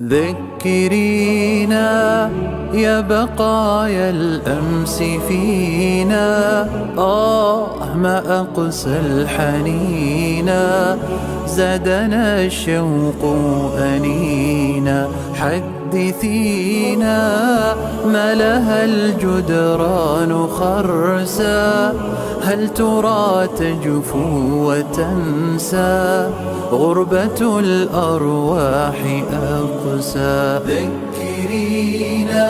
ذكرينا يا بقايا الأمس فينا، ما أقسى الحنينا، زادنا الشوق أنينا. حدثينا ما لها الجدران خرسا، هل ترى تجفو وتنسى غربة الأرواح أقسى. ذكرينا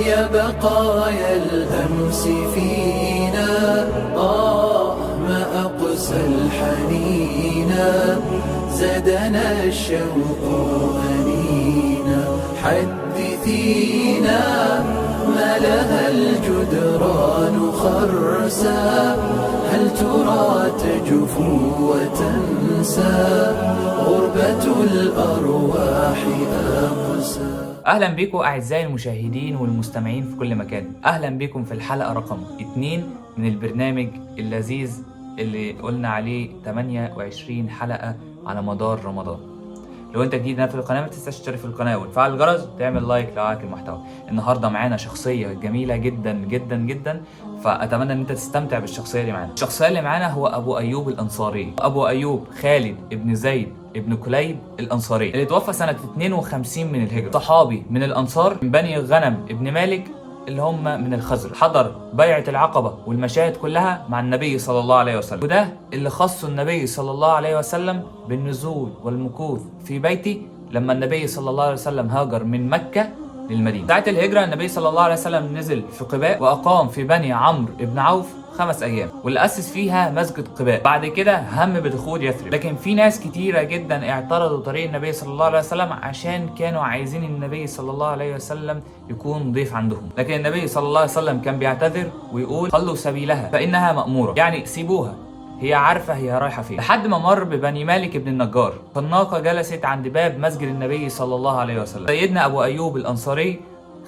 يا بقايا الأمس فينا، ما أقسى الحنينا، زادنا الشوق أنينا. حدثينا ما لها الجدران خرسا، هل ترى تجفو وتنسى غربة الأرواح أقسى. اهلا بكم اعزائي المشاهدين والمستمعين في كل مكان. اهلا بكم في الحلقه رقم 2 من البرنامج اللذيذ اللي قلنا عليه 28 حلقه على مدار رمضان. لو انت جديد هنا في القناه ما تنساش تشترك في القناه وتفعل الجرس وتعمل لايك لو عجبك المحتوى. النهارده معانا شخصيه جميله جدا جدا جدا، فاتمنى ان انت تستمتع بالشخصيه اللي معانا. الشخصيه اللي معانا هو ابو ايوب الانصاري. ابو ايوب خالد ابن زيد ابن كليب الانصاري اللي توفى سنه 52 من الهجره، صحابي من الانصار من بني غنم ابن مالك اللي هم من الخزرج. حضر بيعة العقبة والمشاهد كلها مع النبي صلى الله عليه وسلم، وده اللي خص النبي صلى الله عليه وسلم بالنزول والمكوث في بيته لما النبي صلى الله عليه وسلم هاجر من مكة للمدينة. ساعة الهجرة النبي صلى الله عليه وسلم نزل في قباء وأقام في بني عمرو بن عوف 5 أيام، واللي أسس فيها مسجد قباء. بعد كده هم بدخول يثرب، لكن في ناس كتيرة جدا اعترضوا طريق النبي صلى الله عليه وسلم عشان كانوا عايزين النبي صلى الله عليه وسلم يكون ضيف عندهم. لكن النبي صلى الله عليه وسلم كان بيعتذر ويقول خلوا سبيلها فإنها مأمورة، يعني سيبوها هي عارفة هي رايحة فين. لحد ما مر ببني مالك بن النجار، فالناقة جلست عند باب مسجد النبي صلى الله عليه وسلم. سيدنا أبو أيوب الأنصاري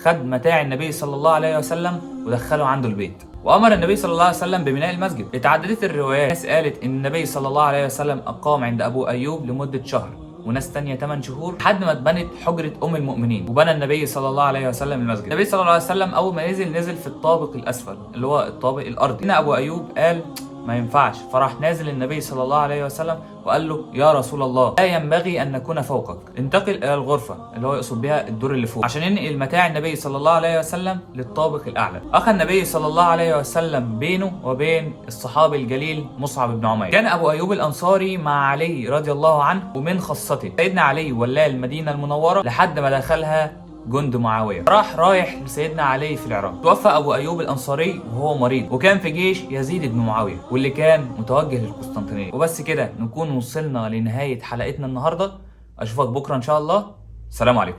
خد متاع النبي صلى الله عليه وسلم ودخله عنده البيت، وأمر النبي صلى الله عليه وسلم ببناء المسجد. اتعددت الروايات، ناس قالت إن النبي صلى الله عليه وسلم أقام عند أبو أيوب لمدة شهر، وناس تانية 8 شهور، لحد ما اتبنت حجرة أم المؤمنين وبنى النبي صلى الله عليه وسلم المسجد. النبي صلى الله عليه وسلم أول ما نزل في الطابق الأسفل اللي هو الطابق الأرضي. هنا أبو أيوب قال ما ينفعش، فراح نازل النبي صلى الله عليه وسلم وقال له يا رسول الله لا ينبغي ان نكون فوقك، انتقل الى الغرفه اللي هو يقصد بها الدور اللي فوق، عشان ينقل متاع النبي صلى الله عليه وسلم للطابق الاعلى. اخى النبي صلى الله عليه وسلم بينه وبين الصحابي الجليل مصعب بن عمير. كان ابو ايوب الانصاري مع علي رضي الله عنه، ومن خاصته سيدنا علي ولاه المدينه المنوره لحد ما دخلها جند معاويه، رايح لسيدنا علي في العراق. توفى ابو ايوب الانصاري وهو مريض، وكان في جيش يزيد بن معاويه واللي كان متوجه للقسطنطينيه. وبس كده نكون وصلنا لنهايه حلقتنا النهارده. اشوفك بكره ان شاء الله. السلام عليكم.